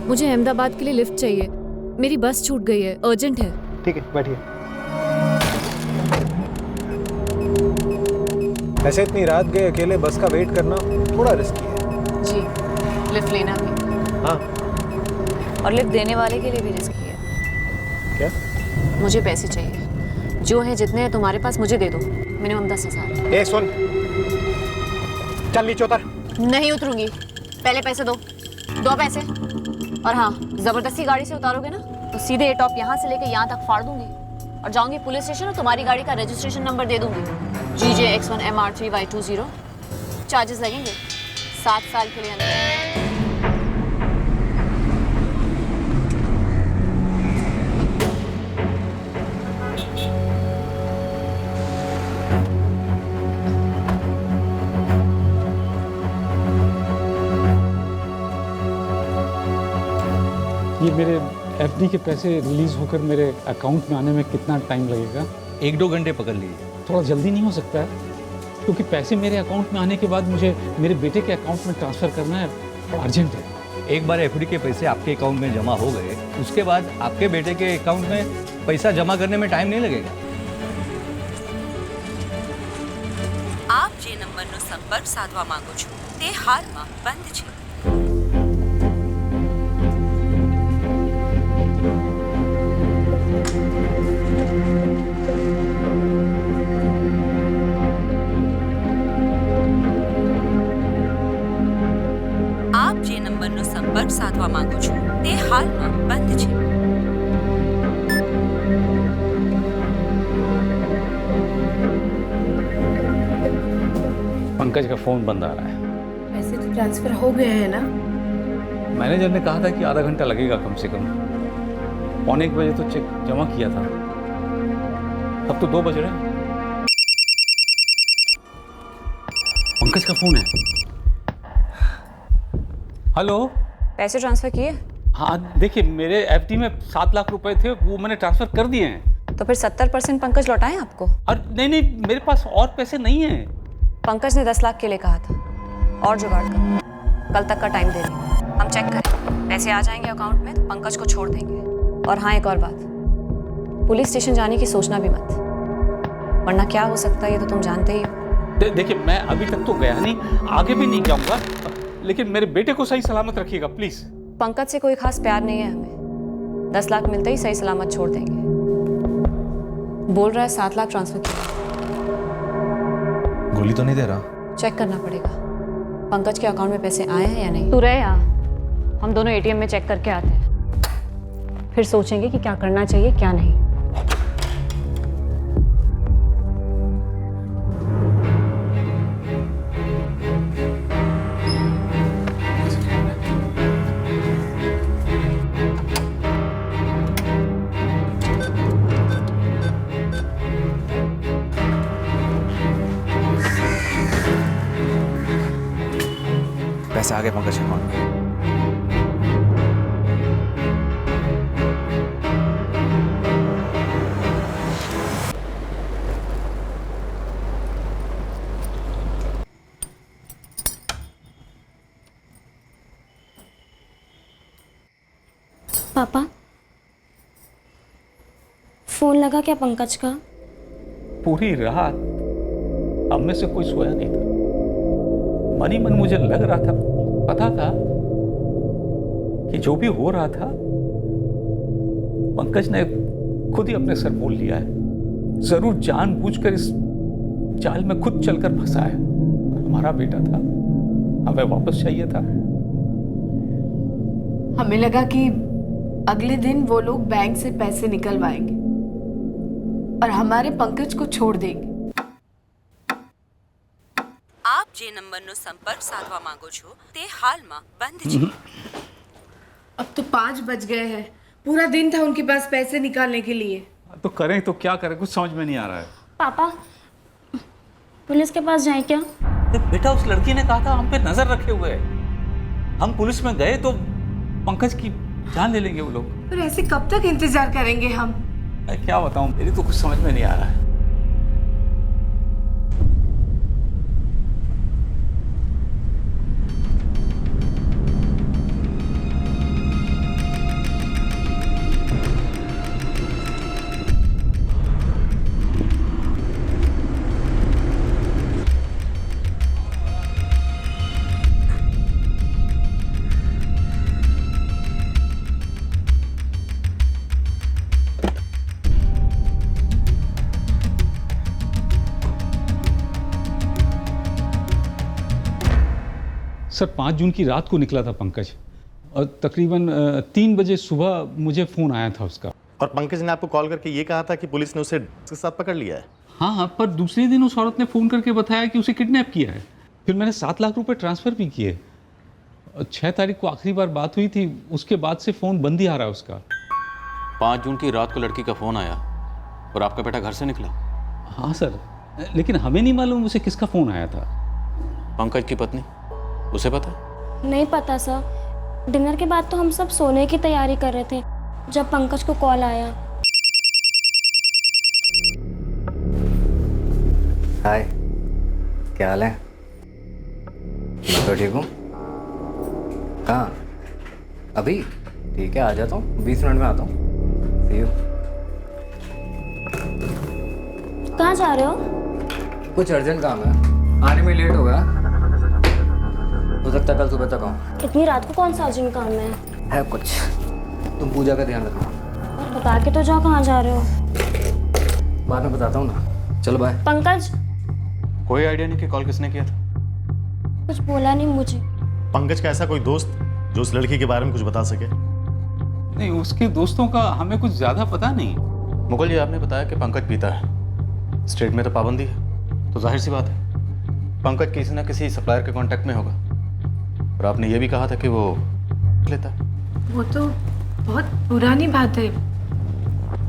मुझे अहमदाबाद के लिए लिफ्ट चाहिए। मेरी बस छूट गई है, अर्जेंट है। ठीक है, बैठिए। ऐसे इतनी रात गए अकेले बस का वेट करना थोड़ा रिस्की है। जी, लिफ्ट लेना भी। हाँ। और लिफ्ट देने वाले के लिए भी रिस्की है। क्या? मुझे पैसे चाहिए, जो है जितने हैं तुम्हारे पास मुझे दे दो, मिनिमम 10,000। ए सुन, चल नीचे उतर। नहीं उतरूंगी, पहले पैसे दो। दो पैसे। और हाँ, जबरदस्ती गाड़ी से उतारोगे ना तो सीधे टॉप यहाँ से लेकर यहाँ तक फाड़ दूंगी और जाऊंगी पुलिस स्टेशन और तुम्हारी गाड़ी का रजिस्ट्रेशन नंबर दे दूंगी, GJX1MR3Y20। चार्जेस लगेंगे 7 साल के लिए अंदर। ये मेरे एफडी के पैसे रिलीज होकर मेरे अकाउंट में आने में कितना टाइम लगेगा? 1-2 घंटे पकड़ लीजिए। थोड़ा जल्दी नहीं हो सकता है? क्योंकि पैसे मेरे अकाउंट में आने के बाद मुझे मेरे बेटे के अकाउंट में ट्रांसफ़र करना है, अर्जेंट है। एक बार एफडी के पैसे आपके अकाउंट में जमा हो गए, उसके बाद आपके बेटे के अकाउंट में पैसा जमा करने में टाइम नहीं लगेगा। આપ જે નંબરનો સંપર્ક સાધવા માંગો છો તે હાલમાં બંધ છે। આપ જે નંબરનો સંપર્ક સાધવા માંગો છો તે હાલમાં બંધ છે। पंकज का फ़ोन बंद आ रहा है। पैसे तो ट्रांसफर हो गए हैं ना? मैनेजर ने कहा था कि आधा घंटा लगेगा कम से कम। 1:15 बजे तो चेक जमा किया था, अब तो 2 बज रहे हैं। पंकज का फ़ोन है। हेलो। पैसे ट्रांसफर किए? हाँ देखिए, मेरे एफडी में 7 लाख रुपए थे, वो मैंने ट्रांसफ़र कर दिए हैं। तो फिर 70% पंकज लौटाएं आपको? और नहीं, मेरे पास और पैसे नहीं हैं। पंकज ने 10 लाख के लिए कहा था, और जुगाड़ करो, कल तक का टाइम दे देंगे। हम चेक करें, पैसे आ जाएंगे अकाउंट में तो पंकज को छोड़ देंगे। और हाँ, एक और बात, पुलिस स्टेशन जाने की सोचना भी मत, वरना क्या हो सकता है ये तो तुम जानते ही हो। देखिए, मैं अभी तक तो गया नहीं, आगे भी नहीं जाऊंगा, लेकिन मेरे बेटे को सही सलामत रखिएगा प्लीज। पंकज से कोई खास प्यार नहीं है हमें, 10 लाख मिलते ही सही सलामत छोड़ देंगे। बोल रहा है 7 लाख ट्रांसफर किया। गोली तो नहीं दे रहा? चेक करना पड़ेगा पंकज के अकाउंट में पैसे आए हैं या नहीं। तू रहे यहाँ, हम दोनों एटीएम में चेक करके आते हैं, फिर सोचेंगे कि क्या करना चाहिए क्या नहीं। पैसे आ गए पंकज के अकाउंट में। पापा, फोन लगा क्या पंकज का? पूरी रात हम में से कोई सोया नहीं था। मन ही मन मुझे लग रहा था, पता था कि जो भी हो रहा था पंकज ने खुद ही अपने सर मोल लिया है। जरूर जानबूझकर इस जाल में खुद चलकर फंसा है। हमारा बेटा था, हमें वापस चाहिए था। हमें लगा कि अगले दिन वो लोग बैंक से पैसे निकलवाएंगे और हमारे पंकज को छोड़ देंगे। આપ જે નંબરનો સંપર્ક સાધવા માંગો છો તે હાલમાં બંધ છે। अब तो 5 बज गए हैं, पूरा दिन था उनके पास पैसे निकालने के लिए। तो करें तो क्या करें, कुछ समझ में नहीं आ रहा है। पापा, पुलिस के पास जाए क्या? बेटा, उस लड़की ने कहा था हम पे नजर रखे हुए है। हम पुलिस में गए तो पंकज की जान ले लेंगे वो लोग। पर ऐसे कब तक इंतजार करेंगे हम? मैं क्या बताऊं, मेरी तो कुछ समझ में नहीं आ रहा है। सर 5 जून की रात को निकला था पंकज, और तकरीबन 3 बजे सुबह मुझे फ़ोन आया था उसका। और पंकज ने आपको कॉल करके ये कहा था कि पुलिस ने उसे के साथ पकड़ लिया है? हाँ, पर दूसरे दिन उस औरत ने फ़ोन करके बताया कि उसे किडनैप किया है। फिर मैंने 7 लाख रुपए ट्रांसफ़र भी किए। 6 तारीख को आखिरी बार बात हुई थी, उसके बाद से फ़ोन बंद ही आ रहा है उसका। 5 जून की रात को लड़की का फ़ोन आया और आपका बेटा घर से निकला? हाँ सर, लेकिन हमें नहीं मालूम उसे किसका फ़ोन आया था। पंकज की पत्नी, उसे पता? नहीं पता सर। डिनर के बाद तो हम सब सोने की तैयारी कर रहे थे जब पंकज को कॉल आया। हाय, क्या हाल है? मैं तो ठीक हूँ। कहाँ? अभी? ठीक है, आ जाता हूँ, 20 मिनट में आता हूँ। See you। कहाँ जा रहे हो? कुछ अर्जेंट काम है, आने में लेट हो गया। हो सकता है कल सुबह तक आऊँ। इतनी रात को कौन सा अर्जेंट काम है कुछ। तुम पूजा का ध्यान रखना। और बता के तो जाओ कहाँ जा रहे हो। बाद में बताता हूँ ना। चलो बाय। पंकज, कोई आइडिया नहीं कि कॉल किसने किया था? कुछ बोला नहीं मुझे। पंकज का ऐसा कोई दोस्त जो उस लड़की के बारे में कुछ बता सके? नहीं, उसके दोस्तों का हमें कुछ ज़्यादा पता नहीं। मुगल जी, आपने बताया कि पंकज पीता है, स्टेट में तो पाबंदी है, तो जाहिर सी बात है पंकज किसी ना किसी सप्लायर के कांटेक्ट में होगा। और आपने ये भी कहा था कि वो लेता है। वो तो बहुत पुरानी बात है।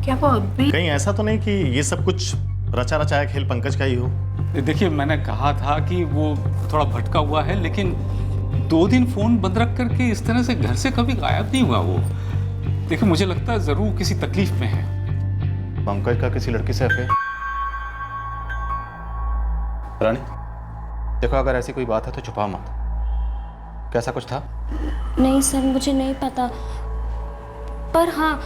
क्या वो अभी? कहीं ऐसा तो नहीं कि ये सब कुछ रचा रचाया खेल पंकज का ही हो? देखिए, मैंने कहा था कि वो थोड़ा भटका हुआ है, लेकिन 2 दिन फ़ोन बंद रख करके इस तरह से घर से कभी गायब नहीं हुआ वो। देखिए, मुझे लगता है ज़रूर किसी तकलीफ में है। पंकज का किसी लड़की से अफेयर? रानी देखो, अगर ऐसी कोई बात है तो छुपा मत। कैसा कुछ था? नहीं सर, मुझे नहीं पता। पर हाँ,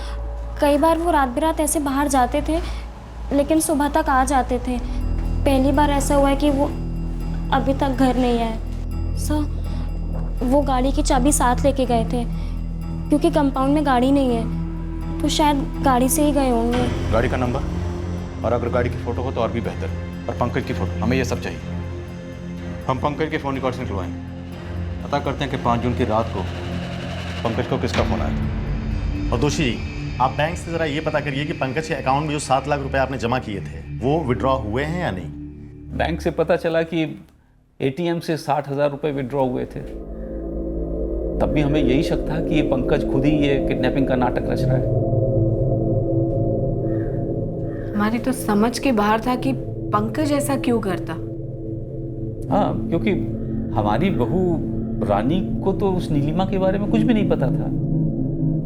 कई बार वो रात बिरात ऐसे बाहर जाते थे, लेकिन सुबह तक आ जाते थे। पहली बार ऐसा हुआ है कि वो अभी तक घर नहीं आए। सर, वो गाड़ी की चाबी साथ लेके गए थे, क्योंकि कंपाउंड में गाड़ी नहीं है, तो शायद गाड़ी से ही गए होंगे। गाड़ी का नंबर, और अगर गाड़ी की फ़ोटो हो तो और भी बेहतर, और पंकज की फ़ोटो, हमें ये सब चाहिए। हम पंकज के फ़ोन रिकॉर्ड्स निकलवाएंगे, पता करते हैं कि 5 जून की रात को पंकज को किसका फ़ोन आया था। और दोषी जी, आप बैंक से ज़रा ये पता करिए कि पंकज के अकाउंट में जो 7 लाख रुपए आपने जमा किए थे वो विड्रॉ हुए हैं या नहीं। बैंक से पता चला कि एटीएम से 60,000 रुपए विड्रॉ हुए थे। तब भी हमें यही शक था कि ये पंकज खुद ही ये किडनैपिंग का नाटक रच रहा है। हमारी तो समझ के बाहर था कि पंकज ऐसा क्यों करता। हाँ, क्योंकि हमारी बहू रानी को तो उस नीलिमा के बारे में कुछ भी नहीं पता था,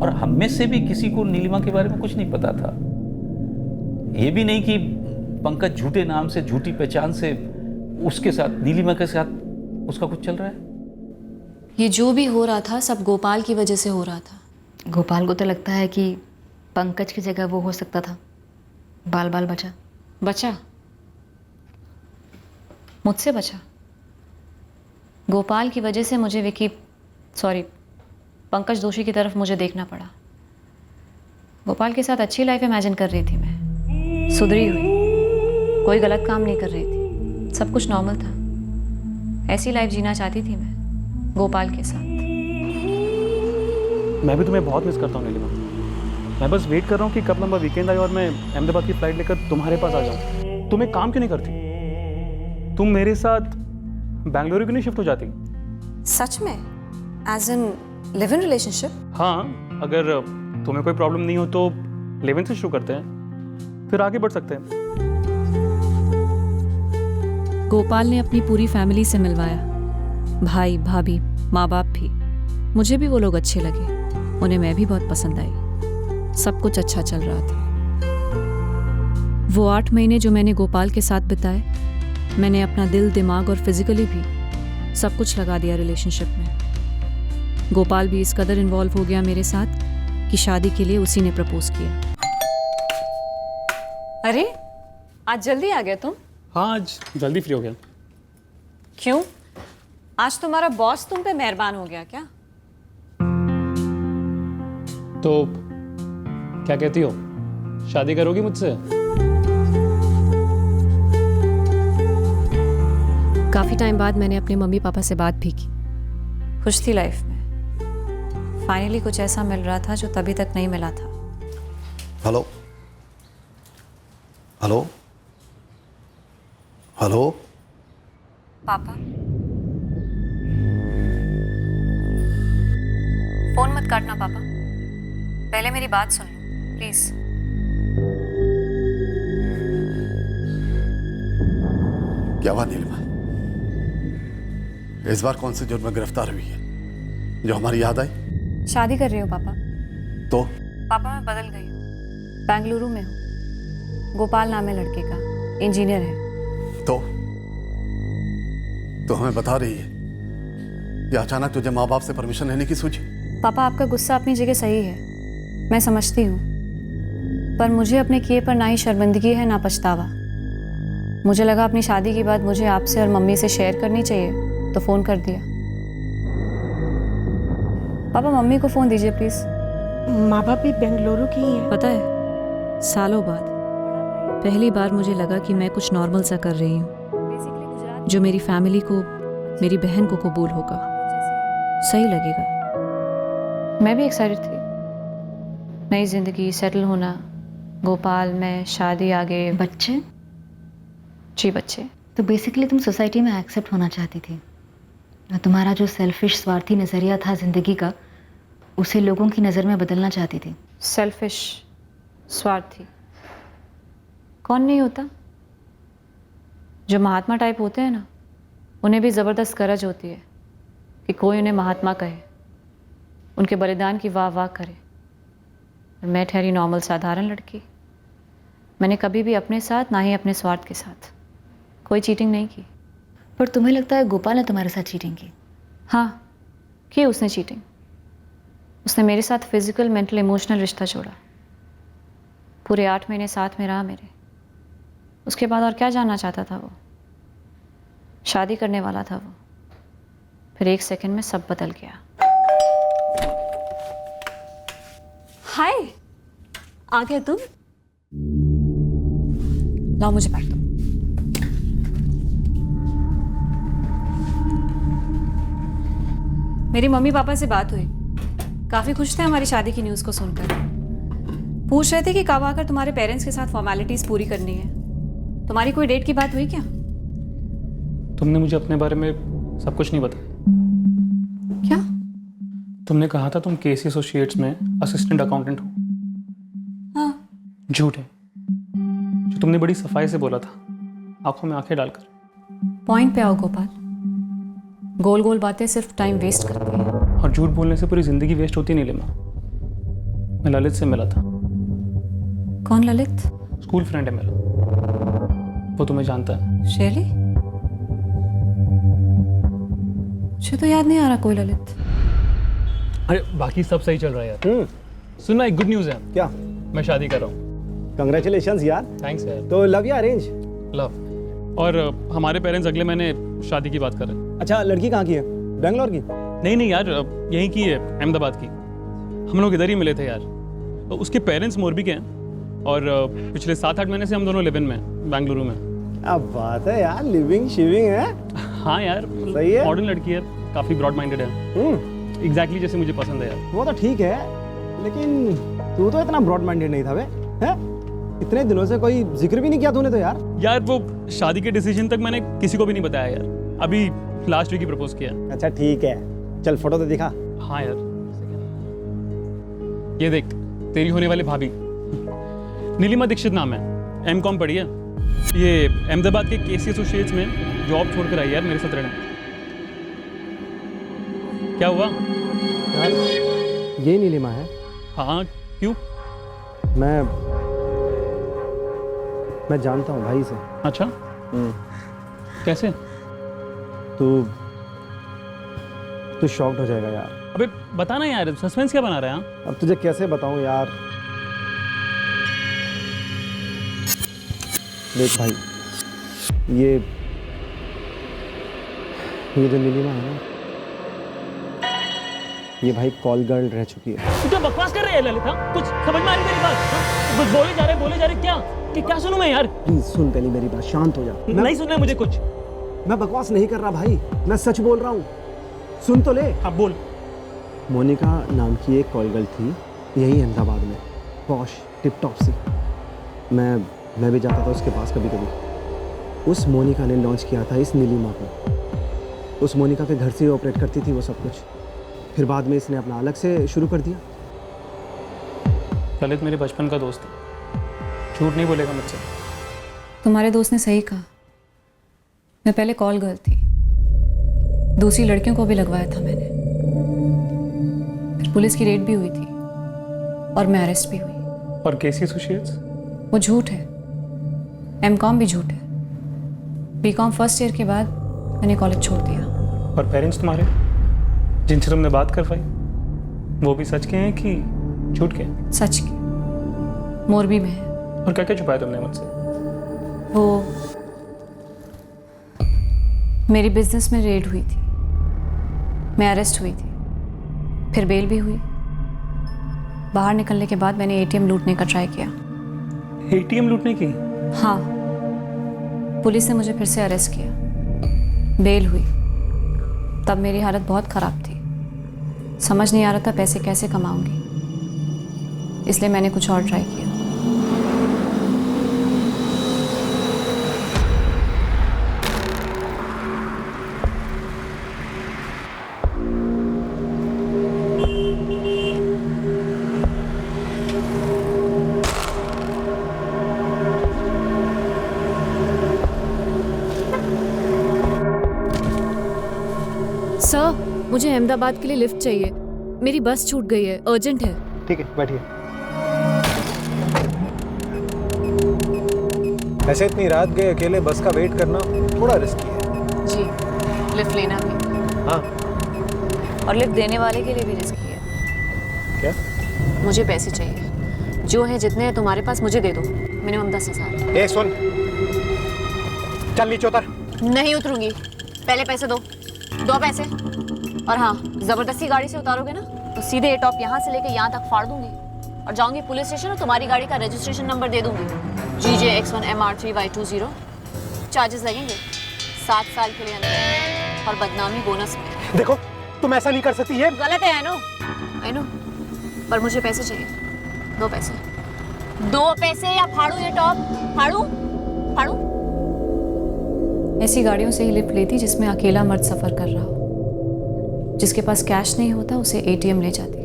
और हम में से भी किसी को नीलिमा के बारे में कुछ नहीं पता था। ये भी नहीं कि पंकज झूठे नाम से, झूठी पहचान से उसके साथ, नीलिमा के साथ उसका कुछ चल रहा है। ये जो भी हो रहा था सब गोपाल की वजह से हो रहा था। गोपाल को तो लगता है कि पंकज की जगह वो हो सकता था। बाल बाल बचा। बचा? मुझसे बचा? गोपाल की वजह से मुझे पंकज दोषी की तरफ मुझे देखना पड़ा। गोपाल के साथ अच्छी लाइफ इमेजिन कर रही थी मैं, सुधरी हुई, कोई गलत काम नहीं कर रही थी, सब कुछ नॉर्मल था। ऐसी लाइफ जीना चाहती थी मैं गोपाल के साथ। मैं भी तुम्हें बहुत मिस करता हूँ नीलिमा। मैं बस वेट कर रहा हूँ कि कब लंबा वीकेंड आए और मैं अहमदाबाद की फ्लाइट लेकर तुम्हारे पास आ जाऊँ। तुम एक काम क्यों नहीं करती? तुम मेरे साथ बेंगलुरु क्यों नहीं शिफ्ट हो जाती? सच में? As in live in relationship? हाँ, अगर तुम्हें कोई प्रॉब्लम नहीं हो तो लिव इन से शुरू करते हैं, फिर आगे बढ़ सकते हैं। गोपाल ने अपनी पूरी फैमिली से मिलवाया, भाई भाभी माँ बाप भी। मुझे भी वो लोग अच्छे लगे, उन्हें मैं भी बहुत पसंद आई। सब कुछ अच्छा चल रहा था। वो 8 महीने जो मैंने गोपाल के साथ बिताए, मैंने अपना दिल, दिमाग और फिजिकली भी सब कुछ लगा दिया रिलेशनशिप में। गोपाल भी इस कदर इन्वॉल्व हो गया मेरे साथ कि शादी के लिए उसी ने प्रपोज किया। अरे, आज जल्दी आ गए तुम? हाँ, आज जल्दी फ्री हो गया। क्यों? आज तुम्हारा बॉस तुम पे मेहरबान हो गया क्या? तो क्या कहती हो, शादी करोगी मुझसे? काफ़ी टाइम बाद मैंने अपने मम्मी पापा से बात भी की। खुश थी लाइफ में। फाइनली कुछ ऐसा मिल रहा था जो तभी तक नहीं मिला था। हेलो हेलो हेलो पापा, फोन मत काटना पापा, पहले मेरी बात सुन लो प्लीज। क्या बात नीलिमा, इस बार कौन से जुर्म में गिरफ्तार हुई है जो हमारी याद आई? शादी कर रही हो पापा। तो पापा मैं बदल गई हूँ, बेंगलुरु में हूँ। गोपाल नाम है लड़के का, इंजीनियर है। तो हमें बता रही है कि अचानक तुझे माँ बाप से परमिशन लेने की सूझी? पापा आपका गुस्सा अपनी जगह सही है, मैं समझती हूँ, पर मुझे अपने किए पर ना ही शर्मिंदगी है ना पछतावा। मुझे लगा अपनी शादी की बात मुझे आपसे और मम्मी से शेयर करनी चाहिए, तो फ़ोन कर दिया। पापा मम्मी को फ़ोन दीजिए प्लीज़। माँ बाप भी बेंगलुरु की हैं। पता है, सालों बाद पहली बार मुझे लगा कि मैं कुछ नॉर्मल सा कर रही हूँ जो मेरी फैमिली को, मेरी बहन को कबूल होगा, सही लगेगा। मैं भी एक्साइटेड थी, नई जिंदगी, सेटल होना, गोपाल, मैं, शादी, आगे बच्चे। जी बच्चे। तो बेसिकली तुम सोसाइटी में एक्सेप्ट होना चाहती थी और तुम्हारा जो सेल्फिश स्वार्थी नज़रिया था ज़िंदगी का, उसे लोगों की नज़र में बदलना चाहती थी। सेल्फिश, स्वार्थी कौन नहीं होता? जो महात्मा टाइप होते हैं ना, उन्हें भी ज़बरदस्त गरज होती है कि कोई उन्हें महात्मा कहे, उनके बलिदान की वाह वाह करे। और मैं ठहरी नॉर्मल साधारण लड़की। मैंने कभी भी अपने साथ, ना ही अपने स्वार्थ के साथ कोई चीटिंग नहीं की। पर तुम्हें लगता है गोपाल ने तुम्हारे साथ चीटिंग की? हाँ, की उसने चीटिंग। उसने मेरे साथ फिजिकल, मेंटल, इमोशनल रिश्ता जोड़ा। पूरे 8 महीने साथ में रहा मेरे। उसके बाद और क्या जानना चाहता था वो? शादी करने वाला था वो। फिर 1 सेकंड में सब बदल गया। हाय, आ गए तुम? लाओ मुझे बैठ दो। मेरी मम्मी पापा से बात हुई, काफी खुश थे हमारी शादी की न्यूज़ को सुनकर। पूछ रहे थे कि कब आकर तुम्हारे पेरेंट्स के साथ फॉर्मेलिटीज पूरी करनी है। तुम्हारी कोई डेट की बात हुई क्या? तुमने मुझे अपने बारे में सब कुछ नहीं बताया। क्या? तुमने कहा था तुम केसी एसोसिएट्स में असिस्टेंट अकाउंटेंट हो। हाँ। झूठ है, जो तुमने बड़ी सफाई से बोला था, आंखों में आंखें डालकर। पॉइंट पे आओ गोपाल, गोल गोल बातें सिर्फ टाइम वेस्ट करती हैं। और झूठ बोलने से पूरी जिंदगी वेस्ट होती नहीं नीलिमा। मैं ललित से मिला था। कौन ललित? स्कूल फ्रेंड है मेरा, वो तुम्हें जानता है। शैली? मुझे तो याद नहीं आ रहा कोई ललित। अरे बाकी सब सही चल रहा है यार। सुनना, एक गुड न्यूज़ है। क्या? मैं शादी कर रहा हूँ। कंग्रेचुलेशंस यार। थैंक्स यार। तो लव या अरेंज? लव। और हमारे पेरेंट्स अगले महीने शादी की बात कर रहे हैं। अच्छा, लड़की कहाँ की है? बेंगलोर की? नहीं यार, यहीं की है, अहमदाबाद की। हम लोग इधर ही मिले थे यार। तो उसके पेरेंट्स मोरबी के हैं और पिछले 7-8 महीने से हम दोनों लिव इन में, बेंगलुरु में। अब बात है यार, लिविंग शिविंग है। हाँ यार, सही है। मॉडर्न लड़की है, काफ़ी ब्रॉड माइंडेड है। एग्जैक्टली जैसे मुझे पसंद है यार। वो तो ठीक है, लेकिन तू तो इतना ब्रॉड माइंडेड नहीं था बे, हैं? इतने दिनों से कोई जिक्र भी नहीं किया तूने तो यार। यार वो शादी के डिसीजन तक मैंने किसी को भी नहीं बताया यार। अभी लास्ट वीक ही प्रपोज किया। अच्छा ठीक है, चल फोटो तो दिखा। हाँ यार, ये देख, तेरी होने वाली भाभी नीलिमा दीक्षित नाम है, M.Com पढ़ी है। ये अहमदाबाद के केसी एसोसिएट्स में जॉब छोड़कर आई यार मेरे साथ रहने। क्या हुआ यार? ये नीलिमा है? हाँ, क्यों? मैं जानता हूँ भाई से। अच्छा, कैसे? तू शॉक्ड हो जाएगा यार। अबे बताना यार, सस्पेंस क्या बना रहा है? हाँ? अब तुझे कैसे बताऊँ यार। देख भाई, ये जो नीलिमा है ना, ये भाई कॉल गर्ल रह चुकी है। तू क्या बकवास कर रहे हैं ललित? हाँ? कुछ समझ में आ रही मेरी बात? हाँ? बस बोले जा रहे क्या? कि क्या सुनूं मैं यार? प्लीज सुन पहले मेरी बात, शांत हो जा। नहीं सुनना है मुझे कुछ। मैं बकवास नहीं कर रहा भाई, मैं सच बोल रहा हूँ। सुन तो ले। हाँ बोल। मोनिका नाम की एक कॉल गर्ल थी यही अहमदाबाद में, पॉश टिप टॉप सी। मैं भी जाता था उसके पास कभी कभी। उस मोनिका ने लॉन्च किया था इस नीलिमा को। उस मोनिका के घर से ही ऑपरेट करती थी वो सब कुछ। फिर बाद में इसने अपना अलग से शुरू कर दिया। ललित मेरे बचपन का दोस्त है, झूठ नहीं बोलेगा मुझसे। तुम्हारे दोस्त ने सही कहा। मैं पहले कॉल गर्ल थी, दूसरी लड़कियों को भी लगवाया था मैंने। फिर पुलिस की रेड भी हुई थी और मैं अरेस्ट भी हुई। और केसी एसोसिएट्स? वो झूठ है। एमकॉम भी झूठ है। बीकॉम फर्स्ट ईयर के बाद मैंने कॉलेज छोड़ दिया। और पेरेंट्स तुम्हारे जिनसे तुमने बात करवाई वो भी सच के हैं कि झूठ के? सच के। मोरबी में है। और क्या क्या छुपाया तुमने मुझसे? वो मेरी बिजनेस में रेड हुई थी, मैं अरेस्ट हुई थी, फिर बेल भी हुई। बाहर निकलने के बाद मैंने एटीएम लूटने का ट्राई किया। एटीएम लूटने की? हाँ। पुलिस ने मुझे फिर से अरेस्ट किया, बेल हुई। तब मेरी हालत बहुत ख़राब थी, समझ नहीं आ रहा था पैसे कैसे कमाऊंगी, इसलिए मैंने कुछ और ट्राई किया। सर, मुझे अहमदाबाद के लिए लिफ्ट चाहिए। मेरी बस छूट गई है, अर्जेंट है। ठीक है, बैठिए। ऐसे इतनी रात गए अकेले बस का वेट करना थोड़ा रिस्की है। जी, लिफ्ट लेना भी। हाँ। और लिफ्ट देने वाले के लिए भी रिस्की है। क्या? मुझे पैसे चाहिए, जो है जितने हैं तुम्हारे पास मुझे दे दो। मिनिमम 10,000। ए सुन, चल नीचे उतर। नहीं उतरूंगी, पहले पैसे दो। 2 पैसे। और हाँ, जबरदस्ती गाड़ी से उतारोगे ना तो सीधे ये टॉप यहाँ से लेके यहाँ तक फाड़ दूंगी और जाऊंगी पुलिस स्टेशन और तुम्हारी गाड़ी का रजिस्ट्रेशन नंबर दे दूंगी, GJX1MR3Y20। चार्जेस लगेंगे 7 साल के लिए अंदर और बदनामी बोनस में। देखो, तुम ऐसा नहीं कर सकती। ये गलत है। आई नो, पर मुझे पैसे चाहिए। 2 पैसे। 2 पैसे या फाड़ू ये टॉप। फाड़ू फाड़ू। ऐसी गाड़ियों से ही लिफ्ट लेती जिसमें अकेला मर्द सफ़र कर रहा हो। जिसके पास कैश नहीं होता उसे एटीएम ले जाती।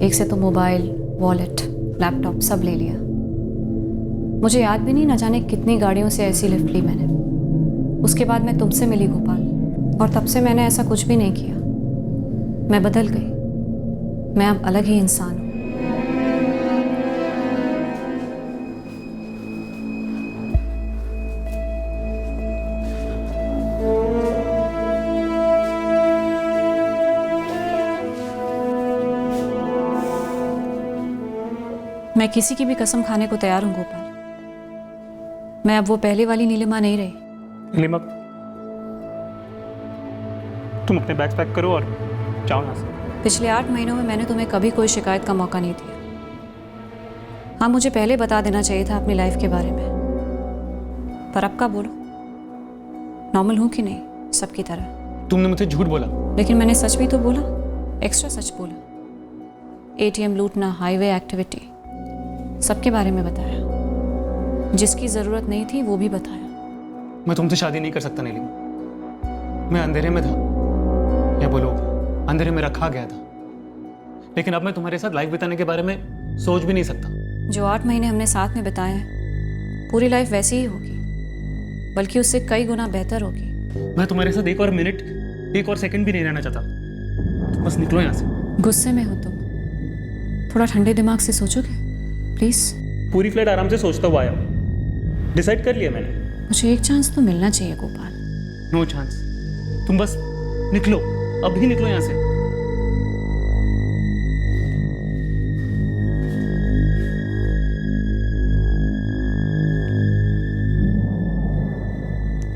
एक से तो मोबाइल, वॉलेट, लैपटॉप सब ले लिया। मुझे याद भी नहीं, न जाने कितनी गाड़ियों से ऐसी लिफ्ट ली मैंने। उसके बाद मैं तुमसे मिली गोपाल, और तब से मैंने ऐसा कुछ भी नहीं किया। मैं बदल गई, मैं अब अलग ही इंसान हूँ। मैं किसी की भी कसम खाने को तैयार हूँ गोपाल। मैं अब वो पहले वाली नीलिमा नहीं रही। नीलिमा, तुम अपने बैग्स पैक करो और जाओ यहाँ से। पिछले 8 महीनों में मैंने तुम्हें कभी कोई शिकायत का मौका नहीं दिया। हाँ, मुझे पहले बता देना चाहिए था अपनी लाइफ के बारे में। पर अब का बोलो, नॉर्मल हूँ कि नहीं सबकी तरह? तुमने मुझसे झूठ बोला। लेकिन मैंने सच भी तो बोला, एक्स्ट्रा सच बोला। एटीएम लूटना, हाईवे एक्टिविटी, सबके बारे में बताया। जिसकी जरूरत नहीं थी वो भी बताया। मैं तुमसे शादी नहीं कर सकता नीलिमा। मैं अंधेरे में था, या बोलो अंधेरे में रखा गया था। लेकिन अब मैं तुम्हारे साथ लाइफ बिताने के बारे में सोच भी नहीं सकता। जो 8 महीने हमने साथ में बिताए हैं, पूरी लाइफ वैसी ही होगी, बल्कि उससे कई गुना बेहतर होगी। मैं तुम्हारे साथ एक और मिनट, एक और सेकंड भी नहीं रहना चाहता। तो बस निकलो यहाँ से। गुस्से में हो तुम, थोड़ा ठंडे दिमाग से सोचोगे प्लीज? पूरी फ्लाइट आराम से सोचता हुआ आया हूँ। डिसाइड कर लिया मैंने। मुझे एक चांस तो मिलना चाहिए गोपाल। No chance. तुम बस निकलो, अभी निकलो यहाँ से।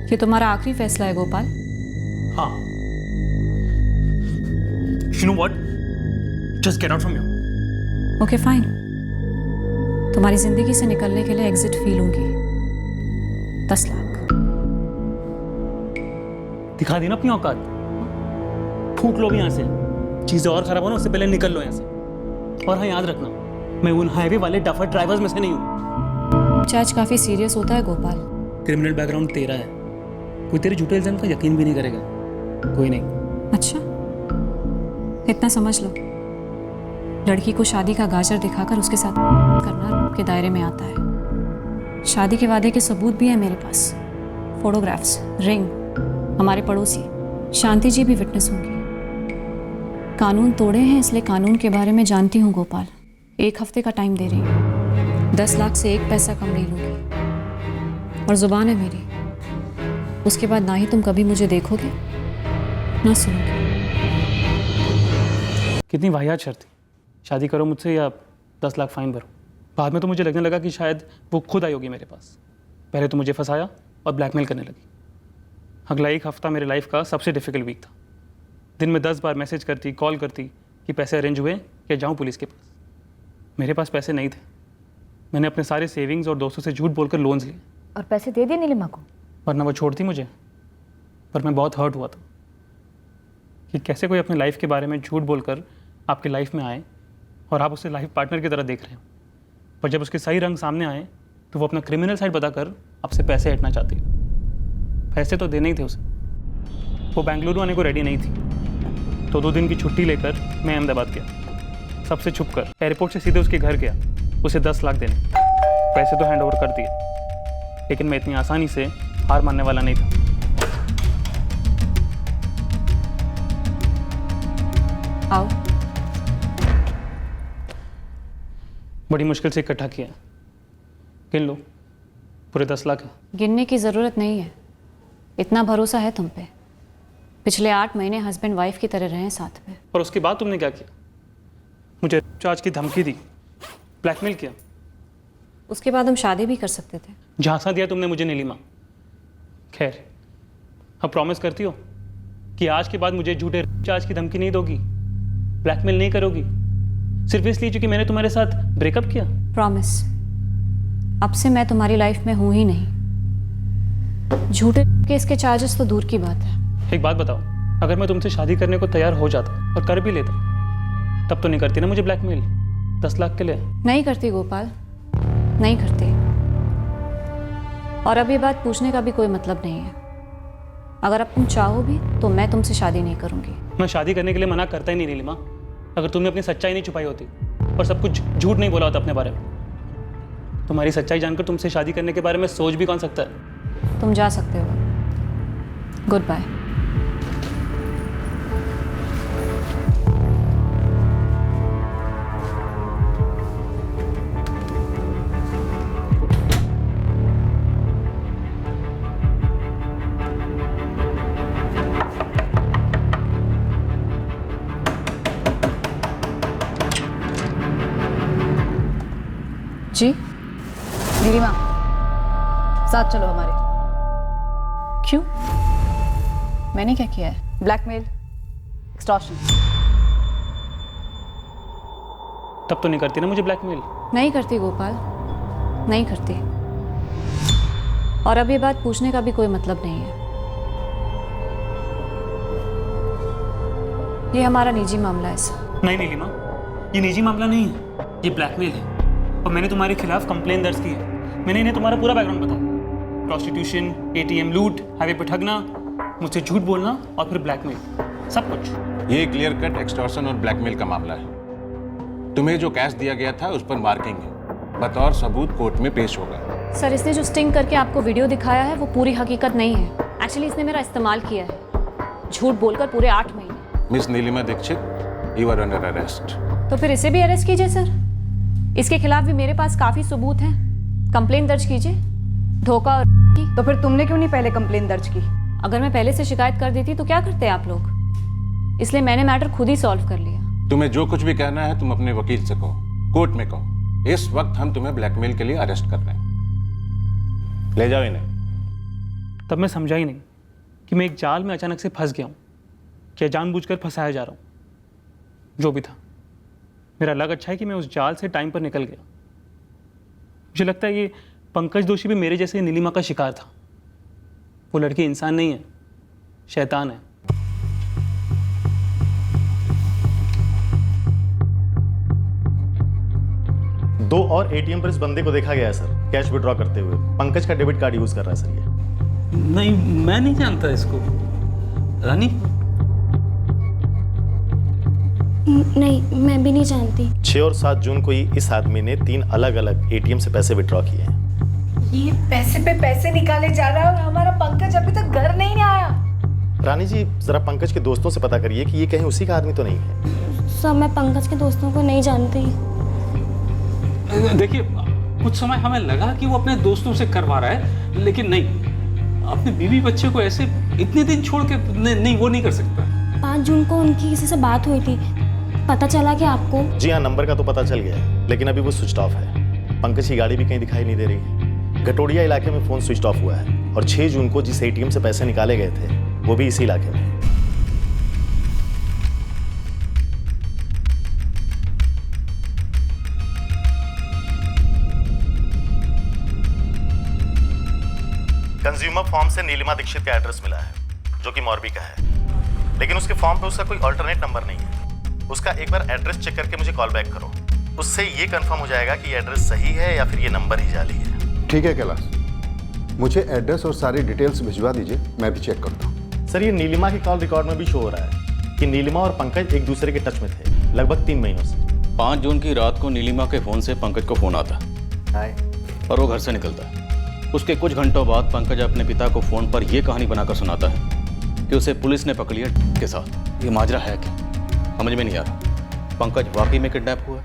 ये तुम्हारा आखिरी फैसला है गोपाल? हाँ। You know what? Just get out from here. Okay fine. तुम्हारी जिंदगी से निकलने के लिए एग्जिट फी लूंगी। 10 लाख। दिखा दी ना अपनी औकात। फूट लो भी यहाँ से, चीज़ें और ख़राब हो ना उससे पहले निकल लो यहाँ से। और हाँ, याद रखना, मैं उन हाईवे वाले डफर ड्राइवर्स में से नहीं हूँ। चार्ज काफ़ी सीरियस होता है गोपाल। क्रिमिनल बैकग्राउंड तेरा है, कोई तेरे झूठे इल्जाम का यकीन भी नहीं करेगा, कोई नहीं। अच्छा, इतना समझ लो, लड़की को शादी का गाजर दिखाकर उसके साथ करना के दायरे में आता है। शादी के वादे के सबूत भी है मेरे पास, फोटोग्राफ्स, रिंग। हमारे पड़ोसी शांति जी भी विटनेस होंगी। कानून तोड़े हैं, इसलिए कानून के बारे में जानती हूँ गोपाल। 1 हफ्ते का टाइम दे रही हूँ, 10 लाख से 1 पैसा कम नहीं लूँगी। और जुबान है मेरी, उसके बाद ना ही तुम कभी मुझे देखोगे ना सुनोगे। कितनी वाहियात शर्त थी, शादी करो मुझसे या 10 लाख फाइन भरो। बाद में तो मुझे लगने लगा कि शायद वो खुद आई होगी मेरे पास। पहले तो मुझे फंसाया और ब्लैकमेल करने लगी। अगला 1 हफ्ता मेरे लाइफ का सबसे डिफ़िकल्ट वीक था। दिन में 10 बार मैसेज करती, कॉल करती कि पैसे अरेंज हुए या जाऊँ पुलिस के पास। मेरे पास पैसे नहीं थे, मैंने अपने सारे सेविंग्स और दोस्तों से झूठ बोलकर लोन्स लिए। और पैसे दे दिए नीलिमा को? वरना वो छोड़ती मुझे। पर मैं बहुत हर्ट हुआ था कि कैसे कोई अपने लाइफ के बारे में झूठ बोलकर आपकी लाइफ में आए और आप उसे लाइफ पार्टनर की तरह देख रहे हो, पर जब उसके सही रंग सामने आए तो वो अपना क्रिमिनल साइड बताकर आपसे पैसे हटना चाहती है। पैसे तो देने ही थे उसे, वो बेंगलुरु आने को रेडी नहीं थी। तो 2 दिन की छुट्टी लेकर मैं अहमदाबाद गया, सबसे छुप कर। एयरपोर्ट से सीधे उसके घर गया, उसे 10 लाख देने। पैसे तो हैंड ओवर कर दिए, लेकिन मैं इतनी आसानी से हार मानने वाला नहीं था। आओ। बड़ी मुश्किल से इकट्ठा किया, गिन लो, पूरे 10 लाख है। गिनने की ज़रूरत नहीं है, इतना भरोसा है तुम पे। पिछले 8 महीने हस्बैंड वाइफ की तरह रहे साथ में। और उसके बाद तुमने क्या किया? मुझे चार्ज की धमकी दी, ब्लैकमेल किया। उसके बाद हम शादी भी कर सकते थे। झांसा दिया तुमने मुझे नीलिमा। खैर, अब प्रॉमिस करती हो कि आज के बाद मुझे झूठे चार्ज की धमकी नहीं दोगी, ब्लैकमेल नहीं करोगी, सिर्फ इसलिए क्योंकि मैंने तुम्हारे साथ ब्रेकअप किया? प्रॉमिस। अब से मैं तुम्हारी लाइफ में हूं ही नहीं। झूठे केस के चार्जेस तो दूर की बात है। एक बात बताओ, अगर मैं तुमसे शादी करने को तैयार हो जाता और कर भी लेता, तब तो नहीं करती ना मुझे ब्लैकमेल 10 लाख के लिए? नहीं करती गोपाल, नहीं करती। और अब ये बात पूछने का भी कोई मतलब नहीं है। अगर अब तुम चाहो भी तो मैं तुमसे शादी नहीं करूंगी। मैं शादी करने के लिए मना करता ही नहीं नीलिमा। अगर तुमने अपनी सच्चाई नहीं छुपाई होती और सब कुछ झूठ नहीं बोला होता अपने बारे में, तुम्हारी सच्चाई जानकर तुमसे शादी करने के बारे में सोच भी कौन सकता है? तुम जा सकते हो। Good bye. जी नीलिमा, साथ चलो हमारे। क्यों? मैंने क्या किया है? Blackmail, extortion. तब तो नहीं करती ना मुझे ब्लैकमेल? नहीं करती गोपाल, नहीं करती। और अब ये बात पूछने का भी कोई मतलब नहीं है। ये हमारा निजी मामला है सर। नहीं नीलिमा, ये निजी मामला नहीं है, ये ब्लैकमेल है। और मैंने तुम्हारे खिलाफ कंप्लेन दर्ज की है। मैंने इन्हें तुम्हारा पूरा बैकग्राउंड बताया, प्रोस्टिट्यूशन, ATM लूट, हाईवे पर ठगना, मुझसे झूठ बोलना और फिर ब्लैकमेल, सब कुछ। ये क्लियर कट एक्सटॉर्शन और ब्लैकमेल का मामला है। तुम्हें जो कैश दिया गया था उस पर मार्किंग है, बतौर सबूत कोर्ट में पेश होगा। सर, इसने जो स्टिंग करके आपको वीडियो दिखाया है वो पूरी हकीकत नहीं है। एक्चुअली इसने मेरा इस्तेमाल किया है, झूठ बोलकर पूरे 8 महीने। Miss Neelima Dikshit, you are under arrest. तो फिर इसे भी अरेस्ट कीजिए सर। इसके खिलाफ भी मेरे पास काफी सबूत हैं। कंप्लेन दर्ज कीजिए। धोखा और तो फिर तुमने क्यों नहीं पहले कंप्लेन दर्ज की? अगर मैं पहले से शिकायत कर देती तो क्या करते आप लोग? इसलिए मैंने मैटर खुद ही सॉल्व कर लिया। तुम्हें जो कुछ भी कहना है तुम अपने वकील से कहो, कोर्ट में कहो। इस वक्त हम तुम्हें ब्लैकमेल के लिए अरेस्ट कर रहे हैं। ले जाओ इन्हें। तब मैं समझा ही नहीं कि मैं एक जाल में अचानक से फंस गया हूँ, क्या जानबूझकर फंसाया जा रहा हूँ। जो भी था, मेरा लग अच्छा है कि मैं उस जाल से टाइम पर निकल गया। मुझे लगता है ये पंकज दोषी भी मेरे जैसे नीलिमा का शिकार था। वो लड़की इंसान नहीं है, शैतान है। 2 और एटीएम पर इस बंदे को देखा गया है सर, कैश विड्रॉ करते हुए। पंकज का डेबिट कार्ड यूज कर रहा है सर ये। नहीं, मैं नहीं जानता इसको। रानी? नहीं, मैं भी नहीं जानती। 6 और 7 जून को ही इस आदमी ने 3 अलग अलग एटीएम से पैसे विड्रॉ किए हैं। ये पैसे पे पैसे निकाले जा रहा है और हमारा पंकज अभी तक घर नहीं आया। रानी जी, जरा पंकज के दोस्तों से पता करिए कि ये कहीं उसी का आदमी तो नहीं है। सर, मैं पंकज के दोस्तों को नहीं जानती। देखिए, कुछ समय हमें लगा कि वो अपने दोस्तों से करवा रहा है, लेकिन नहीं, अपने बीवी बच्चे को ऐसे इतने दिन छोड़ के नहीं, वो नहीं कर सकता। 5 जून को उनकी किसी से बात हुई थी, पता चला कि आपको? जी हाँ, नंबर का तो पता चल गया है, लेकिन अभी वो स्विच ऑफ है। पंकज की गाड़ी भी कहीं दिखाई नहीं दे रही है। घटोड़िया इलाके में फोन स्विच ऑफ हुआ है और 6 जून को जिस एटीएम से पैसे निकाले गए थे वो भी इसी इलाके में। कंज्यूमर फॉर्म से नीलिमा दीक्षित का एड्रेस मिला है, जो कि मोरबी का है, लेकिन उसके फॉर्म पे उसका कोई अल्टरनेट नंबर नहीं है। उसका एक बार एड्रेस चेक करके मुझे कॉल बैक करो, उससे ये कंफर्म हो जाएगा कि एड्रेस सही है या फिर ये नंबर ही जाली है। ठीक है कैलाश, मुझे एड्रेस और सारी डिटेल्स भिजवा दीजिए, मैं भी चेक करता हूँ। सर, ये नीलिमा की कॉल रिकॉर्ड में भी शो हो रहा है कि नीलिमा और पंकज एक दूसरे के टच में थे लगभग 3 महीनों से। 5 जून की रात को नीलिमा के फोन से पंकज को फोन आता हाय, और वो घर से निकलता है। उसके कुछ घंटों बाद पंकज अपने पिता को फोन पर यह कहानी बनाकर सुनाता है कि उसे पुलिस ने पकड़ लिया के साथ। ये माजरा है क्या, समझ में नहीं आ रहा। पंकज वाकई में किडनैप हुआ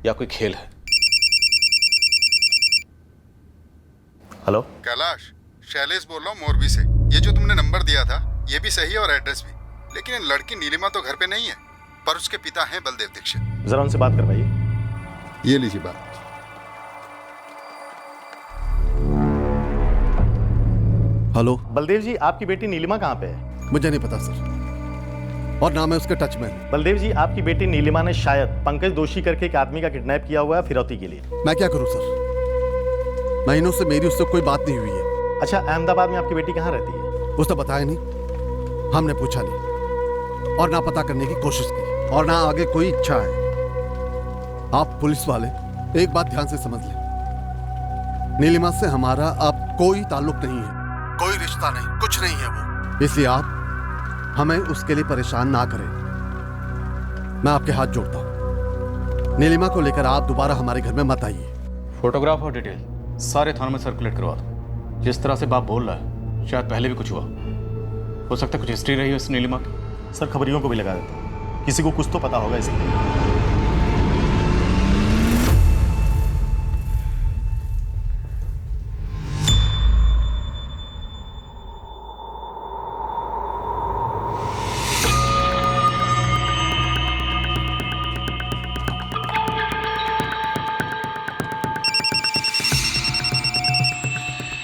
या कोई खेल है? हेलो कैलाश, शैलेश बोल रहा हूँ मोरबी से। ये जो तुमने नंबर दिया था ये भी सही है और एड्रेस भी, लेकिन ये लड़की नीलिमा तो घर पे नहीं है, पर उसके पिता हैं बलदेव दीक्षित। जरा उनसे बात करवाइए। ये लीजिए बात। हेलो बलदेव जी, आपकी बेटी नीलिमा कहाँ पे है? मुझे नहीं पता सर, और ना मैं उसके टच में हूं। बलदेव जी, आपकी बेटी नीलिमा ने शायद पंकज दोषी करके एक आदमी का किडनैप किया हुआ है फिरौती के लिए। मैं क्या करूं सर, महीनों से मेरी उससे कोई बात नहीं हुई है। अच्छा, अहमदाबाद में आपकी बेटी कहाँ रहती है? उसने बताया नहीं, हमने पूछा नहीं और ना पता करने की कोशिश की और ना आगे कोई इच्छा है। आप पुलिस वाले एक बात ध्यान से समझ लें, नीलिमा से हमारा अब कोई ताल्लुक नहीं है, कोई रिश्ता नहीं, कुछ नहीं है वो। इसलिए आप हमें उसके लिए परेशान ना करें। मैं आपके हाथ जोड़ता हूं, नीलिमा को लेकर आप दोबारा हमारे घर में मत आइए। फोटोग्राफ और डिटेल सारे थानों में सर्कुलेट करवा दो। जिस तरह से बाप बोल रहा है शायद पहले भी कुछ हुआ हो सकता है, कुछ हिस्ट्री रही हो इस नीलिमा की। सर, खबरियों को भी लगा देता हूँ, किसी को कुछ तो पता होगा इसलिए।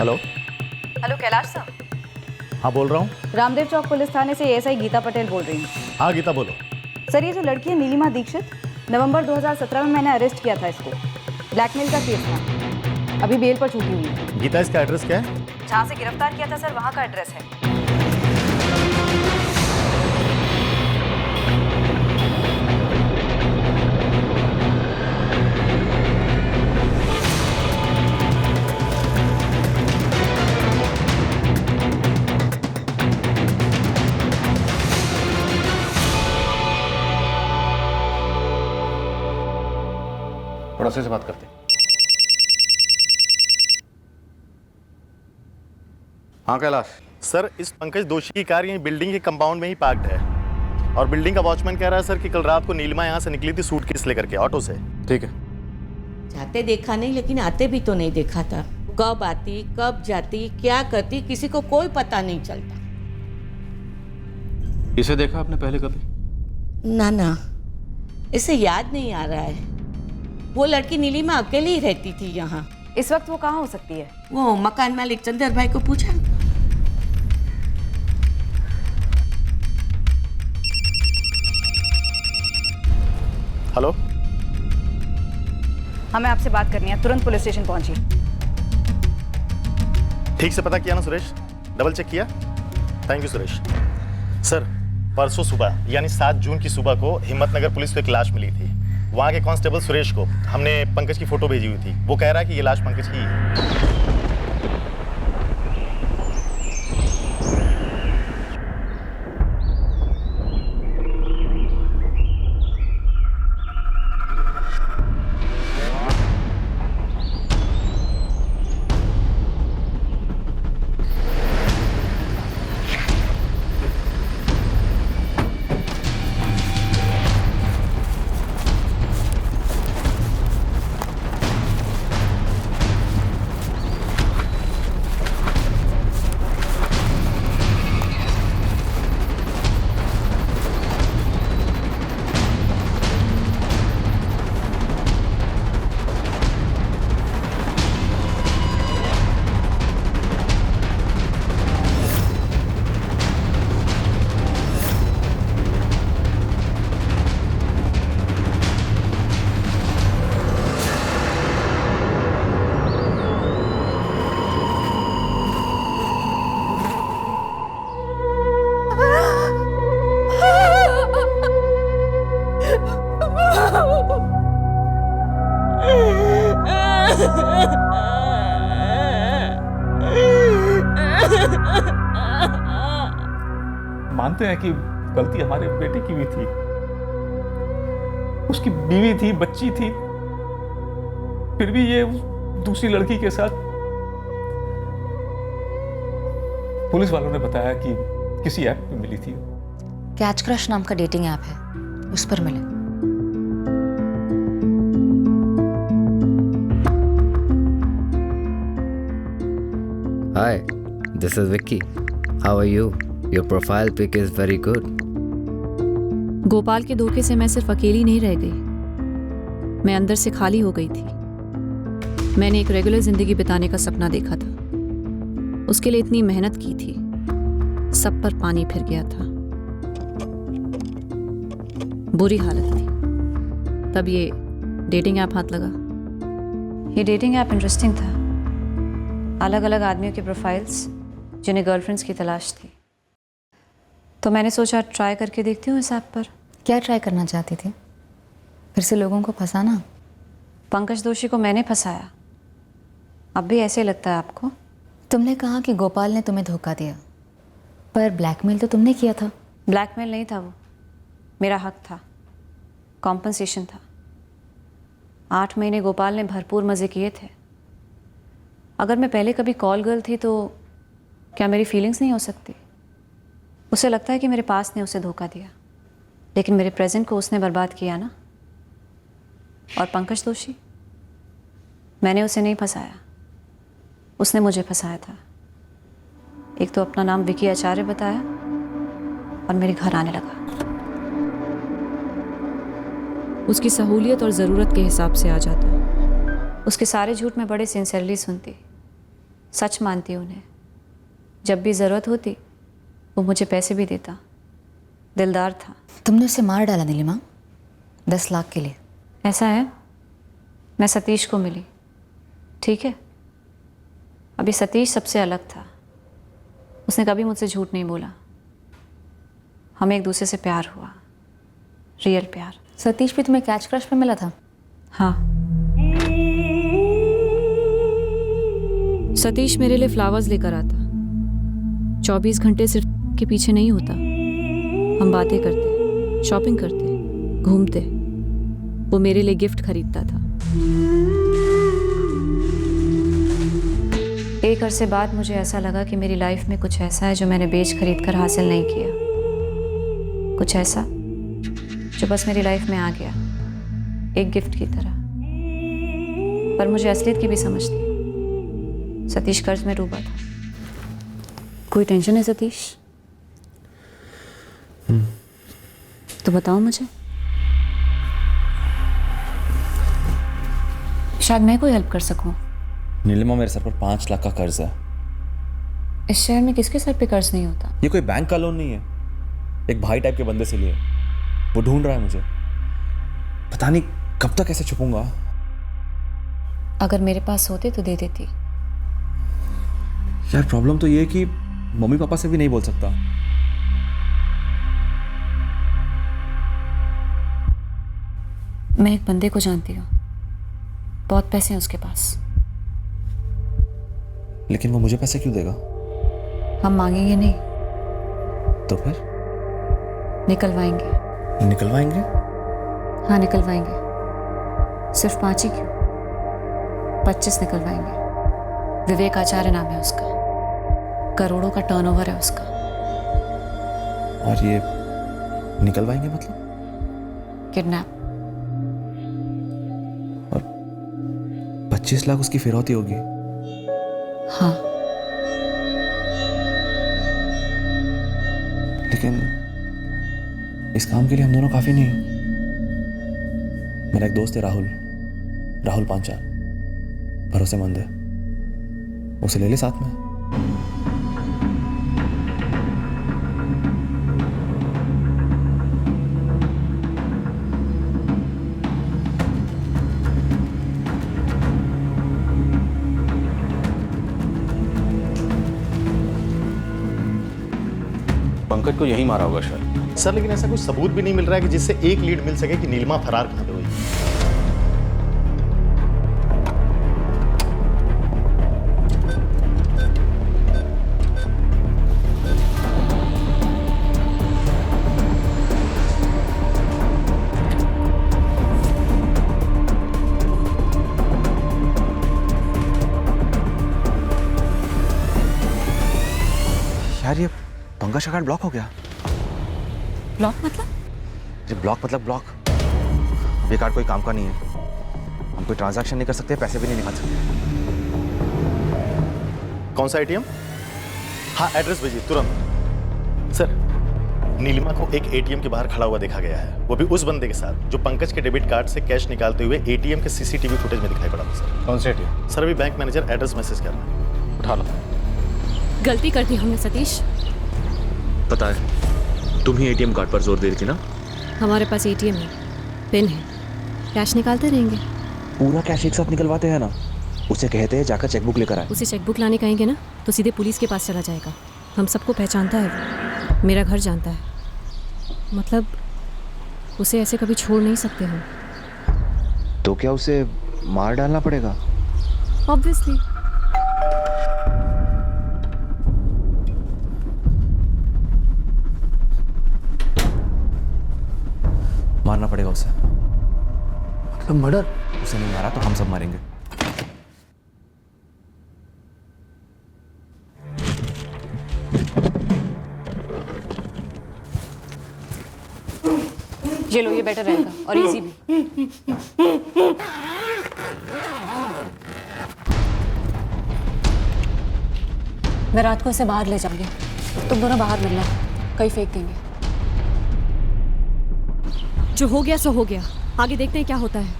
Hello hello Kailash sir. हाँ, बोल रहा हूँ। रामदेव चौक पुलिस थाने से एएसआई गीता पटेल बोल रही हूँ। हाँ गीता, बोलो। सर, ये जो लड़की है नीलिमा दीक्षित, नवंबर 2017 में मैंने अरेस्ट किया था इसको। ब्लैकमेल का केस था, अभी बेल पर छूटी हुई है। गीता, इसका एड्रेस क्या है? जहाँ से गिरफ्तार किया था सर, वहाँ का एड्रेस है। पड़ोसी से बात करते। हाँ कैलाश। सर, इस पंकज दोषी की कार यही बिल्डिंग के कंपाउंड में ही पार्क्ड है और बिल्डिंग का वॉचमैन कह रहा है सर कि कल रात को नीलिमा यहाँ से निकली थी सूटकेस लेकर के ऑटो से। ठीक है। जाते देखा नहीं, लेकिन आते भी तो नहीं देखा था। कब आती, कब जाती, क्या करती, किसी को कोई पता नहीं चलता। इसे देखा आपने पहले कभी? ना ना, इसे याद नहीं आ रहा है। वो लड़की नीलिमा अकेली ही रहती थी यहाँ। इस वक्त वो कहाँ हो सकती है? वो मकान मालिक चंदर भाई को पूछा। हेलो, हमें आपसे बात करनी है, तुरंत पुलिस स्टेशन पहुंचिए। ठीक से पता किया ना सुरेश? डबल चेक किया? Thank you Suresh. सर, परसों सुबह यानी 7 जून की सुबह को हिम्मतनगर पुलिस को एक लाश मिली थी वहाँ के कांस्टेबल सुरेश को हमने पंकज की फोटो भेजी हुई थी। वो कह रहा है कि ये लाश पंकज की है। मानते हैं कि गलती हमारे बेटे की भी थी। उसकी बीवी थी, बच्ची थी, फिर भी ये दूसरी लड़की के साथ। पुलिस वालों ने बताया कि किसी ऐप पे मिली थी। कैच क्रश नाम का डेटिंग ऐप है, उस पर मिले। Hi, this is Vicky. How are you? Your profile pic is very good. Gopal के धोखे से मैं सिर्फ अकेली नहीं रह गई, मैं अंदर से खाली हो गई थी। मैंने एक रेगुलर जिंदगी बिताने का सपना देखा था, उसके लिए इतनी मेहनत की थी, सब पर पानी फिर गया था। बुरी हालत थी। तब ये डेटिंग ऐप हाथ लगा। ये डेटिंग ऐप इंटरेस्टिंग था। अलग अलग आदमियों की प्रोफाइल्स जिन्हें गर्लफ्रेंड्स की तलाश थी, तो मैंने सोचा ट्राई करके देखती हूँ इस ऐप पर। क्या ट्राई करना चाहती थी? फिर से लोगों को फंसाना? पंकज दोषी को मैंने फंसाया। अब भी ऐसे लगता है आपको? तुमने कहा कि गोपाल ने तुम्हें धोखा दिया, पर ब्लैकमेल तो तुमने किया था। ब्लैकमेल नहीं था वो, मेरा हक था, कॉम्पनसेशन था। 8 महीने गोपाल ने भरपूर मज़े किए थे। अगर मैं पहले कभी कॉल गर्ल थी तो क्या मेरी फीलिंग्स नहीं हो सकती? उसे लगता है कि मेरे पास ने उसे धोखा दिया, लेकिन मेरे प्रेजेंट को उसने बर्बाद किया ना। और पंकज दोषी, मैंने उसे नहीं फंसाया, उसने मुझे फंसाया था। एक तो अपना नाम विकी आचार्य बताया और मेरे घर आने लगा। उसकी सहूलियत और ज़रूरत के हिसाब से आ जाता। उसके सारे झूठ मैं बड़े सिंसियरली सुनती, सच मानती उन्हें। जब भी ज़रूरत होती वो मुझे पैसे भी देता, दिलदार था। तुमने उसे मार डाला नीलिमा, 10 लाख के लिए। ऐसा है, मैं सतीश को मिली, ठीक है। अभी सतीश सबसे अलग था, उसने कभी मुझसे झूठ नहीं बोला। हमें एक दूसरे से प्यार हुआ, रियल प्यार। सतीश भी तुम्हें कैच क्रश पे मिला था? हाँ। सतीश मेरे लिए फ्लावर्स लेकर आता। 24 घंटे सिर्फ के पीछे नहीं होता। हम बातें करते, शॉपिंग करते, घूमते। वो मेरे लिए गिफ्ट खरीदता था। एक अरसे बाद मुझे ऐसा लगा कि मेरी लाइफ में कुछ ऐसा है जो मैंने बेच खरीद कर हासिल नहीं किया। कुछ ऐसा जो बस मेरी लाइफ में आ गया, एक गिफ्ट की तरह। पर मुझे असलियत की भी समझ थी। सतीश कर्ज में डूबा था। कोई टेंशन है सतीश? तो बताओ मुझे, शायद मैं कोई हेल्प कर सकूं। नीलिमा, मेरे सर पर 5 लाख का कर्ज है। इस शहर में किसके सर पे कर्ज नहीं होता? ये कोई बैंक का लोन नहीं है, एक भाई टाइप के बंदे से लिए। वो ढूंढ रहा है मुझे, पता नहीं कब तक ऐसे छुपूंगा। अगर मेरे पास होते तो दे देती। यार प्रॉब्लम तो ये है कि मम्मी पापा से भी नहीं बोल सकता। मैं एक बंदे को जानती हूँ, बहुत पैसे हैं उसके पास। लेकिन वो मुझे पैसे क्यों देगा? हम मांगेंगे नहीं, तो फिर निकलवाएंगे। निकलवाएंगे? हाँ निकलवाएंगे। सिर्फ 5 ही क्यों, 25 निकलवाएंगे। विवेक आचार्य नाम है उसका, करोड़ों का टर्नओवर है उसका। और ये निकलवाएंगे मतलब? किडनैप। 25 लाख उसकी फिरौती होगी? हाँ। लेकिन इस काम के लिए हम दोनों काफी नहीं। मेरा एक दोस्त है राहुल पांचाल, भरोसेमंद है, उसे ले ले साथ में। पंकज को यही मारा होगा शायद। सर लेकिन ऐसा कोई सबूत भी नहीं मिल रहा है कि जिससे एक लीड मिल सके कि नीलिमा फरार कहां पे हुई। यार ये पंकज का कार्ड ब्लॉक हो गया। ब्लॉक मतलब? ये ब्लॉक मतलब ब्लॉक। ये कार्ड कोई काम का नहीं है। हम कोई ट्रांजैक्शन नहीं कर सकते, पैसे भी नहीं निकाल सकते। कौन सा एटीएम? हाँ एड्रेस भेजिए तुरंत। सर नीलिमा को एक एटीएम के बाहर खड़ा हुआ देखा गया है, वो भी उस बंदे के साथ जो पंकज के डेबिट कार्ड से कैश निकालते हुए एटीएम के सीसीटीवी फुटेज में दिखाई पड़ा था। सर कौन सा एटीएम? सर अभी बैंक मैनेजर एड्रेस मैसेज कर रहा है, उठा लो। गलती कर दी हमने सतीश। पता है तुम ही एटीएम कार्ड पर जोर दे रही थी ना? हमारे पास एटीएम है, पिन है, कैश निकालते रहेंगे। पूरा कैश एक साथ निकलवाते हैं ना। उसे कहते हैं जाकर चेकबुक लेकर आए। उसे चेकबुक लाने कहेंगे ना तो सीधे पुलिस के पास चला जाएगा। हम सबको पहचानता है वो, मेरा घर जानता है। मतलब उसे ऐसे कभी छोड़ नहीं सकते हम। तो क्या उसे मार डालना पड़ेगा? ऑब्वियसली। मारना पड़ेगा उसे। मतलब मर्डर? उसे नहीं मारा तो हम सब मारेंगे। ये लो, ये बेटर रहेगा और इजी भी। मैं रात को इसे बाहर ले जाऊंगी, तुम दोनों बाहर मिलना, कहीं फेंक देंगे। जो हो गया सो हो गया, आगे देखते हैं क्या होता है।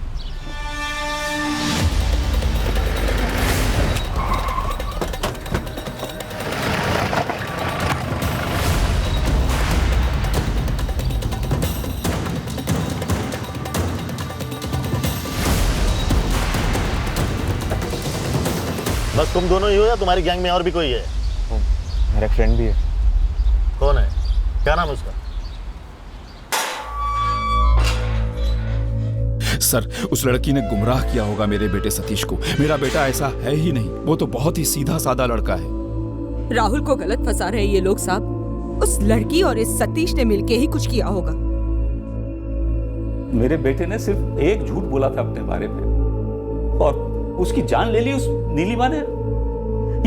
बस तुम दोनों ही हो या तुम्हारी गैंग में और भी कोई है? मेरा फ्रेंड भी है। कौन है? क्या नाम है उसका? सर उस लड़की ने गुमराह किया होगा मेरे बेटे सतीश को। मेरा बेटा ऐसा है ही नहीं, वो तो बहुत ही सीधा साधा लड़का है। राहुल को गलत फंसा रहे ये लोग साहब। उस लड़की और इस सतीश ने मिलके ही कुछ किया होगा। मेरे बेटे ने सिर्फ एक झूठ बोला था अपने बारे में और उसकी जान ले ली उस नीलिमा ने।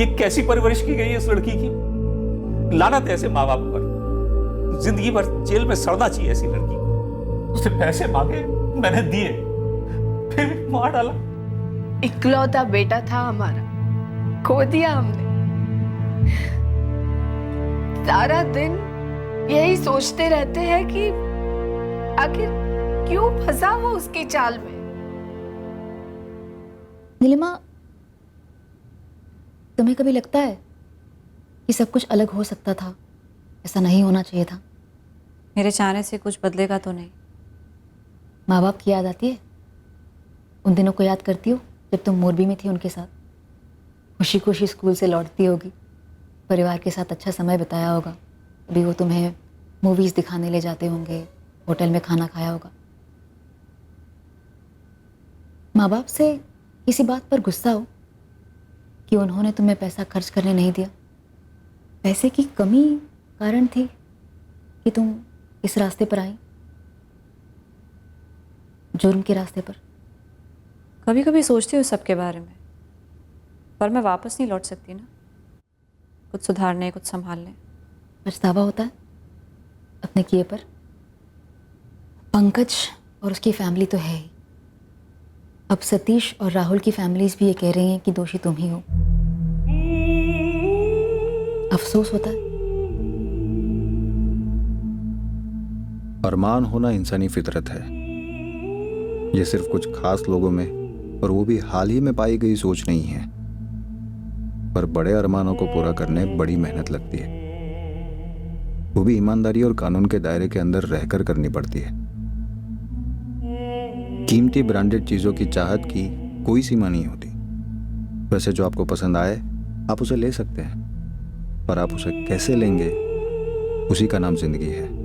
ये कैसी परवरिश की गई है इस लड़की की। लानत है ऐसे माँ बाप पर। जिंदगी भर जेल में सड़ना चाहिए ऐसी लड़की को। उससे पैसे मांगे, मैंने दिए, फिर भी मार डाला। इकलौता बेटा था हमारा, खो दिया हमने। सारा दिन यही सोचते रहते हैं कि आखिर क्यों फंसा वो उसकी चाल में। नीलिमा, तुम्हें कभी लगता है कि सब कुछ अलग हो सकता था, ऐसा नहीं होना चाहिए था? मेरे चाहने से कुछ बदलेगा तो नहीं। माँ बाप की याद आती है? उन दिनों को याद करती हो जब तुम मोरबी में थी उनके साथ? खुशी खुशी स्कूल से लौटती होगी, परिवार के साथ अच्छा समय बिताया होगा। अभी वो तुम्हें मूवीज़ दिखाने ले जाते होंगे, होटल में खाना खाया होगा। माँ बाप से किसी बात पर गुस्सा हो कि उन्होंने तुम्हें पैसा खर्च करने नहीं दिया? पैसे की कमी कारण थी कि तुम इस रास्ते पर आई, जुर्म के रास्ते पर? कभी कभी सोचती हूँ सबके बारे में, पर मैं वापस नहीं लौट सकती ना, कुछ सुधारने, कुछ संभालने। पछतावा होता है अपने किए पर? पंकज और उसकी फैमिली तो है ही, अब सतीश और राहुल की फैमिलीज भी ये कह रही हैं कि दोषी तुम ही हो। अफसोस होता है। अरमान होना इंसानी फितरत है। ये सिर्फ कुछ खास लोगों में, और वो भी हाल ही में पाई गई सोच नहीं है। पर बड़े अरमानों को पूरा करने बड़ी मेहनत लगती है, वो भी ईमानदारी और कानून के दायरे के अंदर रहकर करनी पड़ती है। कीमती ब्रांडेड चीजों की चाहत की कोई सीमा नहीं होती। वैसे जो आपको पसंद आए आप उसे ले सकते हैं, पर आप उसे कैसे लेंगे उसी का नाम जिंदगी है।